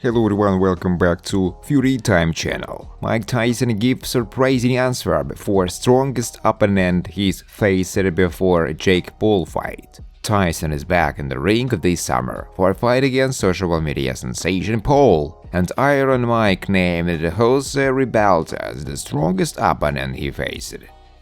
Hello everyone, welcome back to Fury Time channel. Mike Tyson gives surprising answer for strongest opponent he's faced before Jake Paul fight. Tyson is back in the ring this summer for a fight against social media sensation Paul, and Iron Mike named Jose Ribalta as the strongest opponent he faced.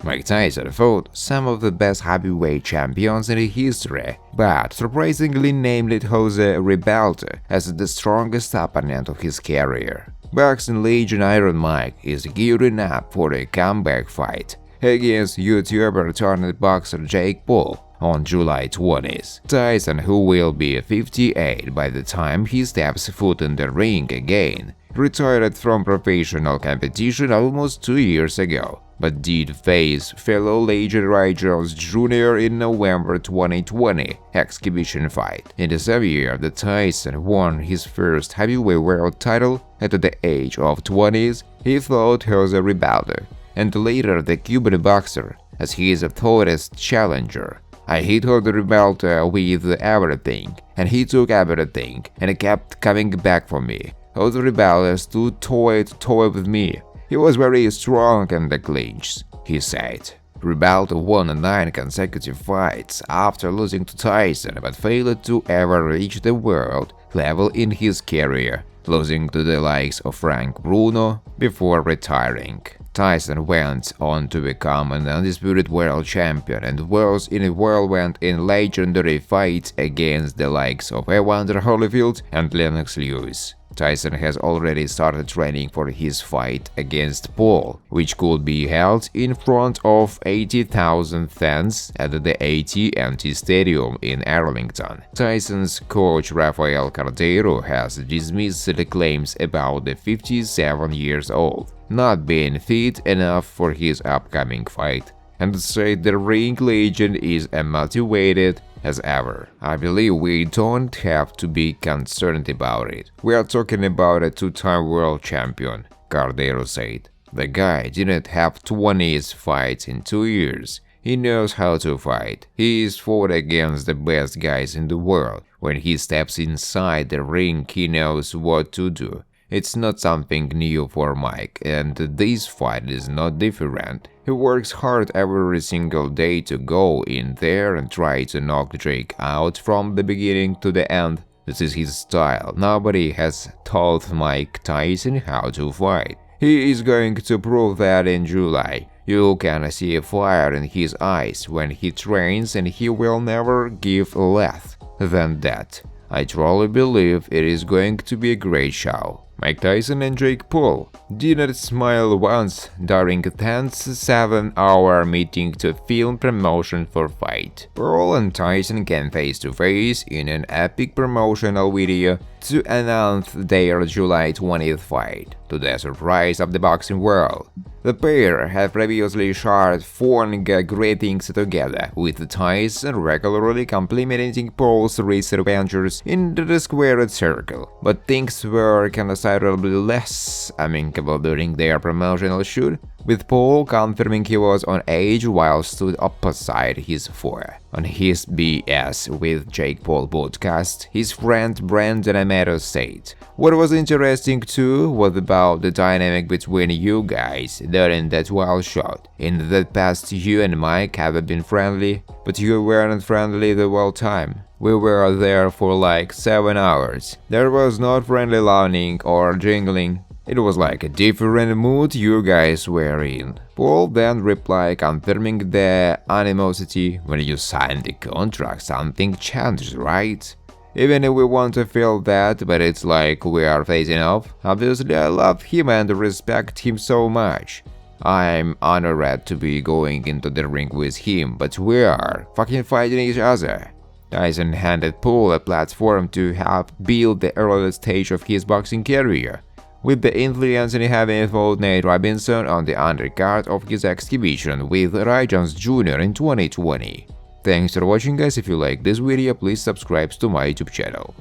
Mike Tyson fought some of the best heavyweight champions in history, but surprisingly named Jose Ribalta as the strongest opponent of his career. Boxing legend Iron Mike is gearing up for a comeback fight against YouTuber turned boxer Jake Paul on July 20th. Tyson, who will be 58 by the time he steps foot in the ring again, retired from professional competition almost 2 years ago, but did face fellow legend Roy Jones Jr. in November 2020 exhibition fight. In the same year that Tyson won his first heavyweight world title at the age of 20s, he fought Jose Ribalta, and later the Cuban boxer, as his toughest challenger. I hit Jose Ribalta with everything, and he took everything, and kept coming back for me. Jose Ribalta stood toe to toe with me. He was very strong in the clinch, he said. Ribalta won 9 consecutive fights after losing to Tyson, but failed to ever reach the world level in his career, losing to the likes of Frank Bruno before retiring. Tyson went on to become an undisputed world champion and was in a whirlwind in legendary fights against the likes of Evander Holyfield and Lennox Lewis. Tyson has already started training for his fight against Paul, which could be held in front of 80,000 fans at the AT&T Stadium in Arlington. Tyson's coach Rafael Cordeiro has dismissed the claims about the 57-year-old not being fit enough for his upcoming fight, and said the ring legend is as motivated as ever. I believe we don't have to be concerned about it. We are talking about a 2-time world champion, Cordeiro said. The guy didn't have 20 fights in 2 years. He knows how to fight. He's fought against the best guys in the world. When he steps inside the ring, he knows what to do. It's not something new for Mike, and this fight is not different. He works hard every single day to go in there and try to knock Jake out from the beginning to the end. This is his style. Nobody has taught Mike Tyson how to fight. He is going to prove that in July. You can see a fire in his eyes when he trains, and he will never give less than that. I truly believe it is going to be a great show. Mike Tyson and Jake Paul didn't smile once during a tense 7-hour meeting to film promotion for fight. Paul and Tyson came face to face in an epic promotional video to announce their July 20th fight, to the surprise of the boxing world. The pair have previously shared fun greetings together, with Tyson regularly complimenting Paul's recent ventures in the squared circle, but things were considerably less amicable during their promotional shoot, with Paul confirming he was on edge while stood opposite his foe. On his BS with Jake Paul podcast, his friend Brandon Amato said, "What was interesting too was about the dynamic between you guys during that wild shot. In the past, you and Mike have been friendly, but you weren't friendly the whole time. We were there for like 7 hours. There was no friendly laughing or jingling. It was like a different mood you guys were in." Paul then replied, confirming the animosity. "When you sign the contract, something changed, right? Even if we want to feel that, but it's like we are facing off. Obviously, I love him and respect him so much. I'm honored to be going into the ring with him, but we are fucking fighting each other." Tyson handed Paul a platform to help build the early stage of his boxing career, with the influence in having fought Nate Robinson on the undercard of his exhibition with Roy Jones Jr. in 2020. Thanks for watching guys. If you like this video, please subscribe to my YouTube channel.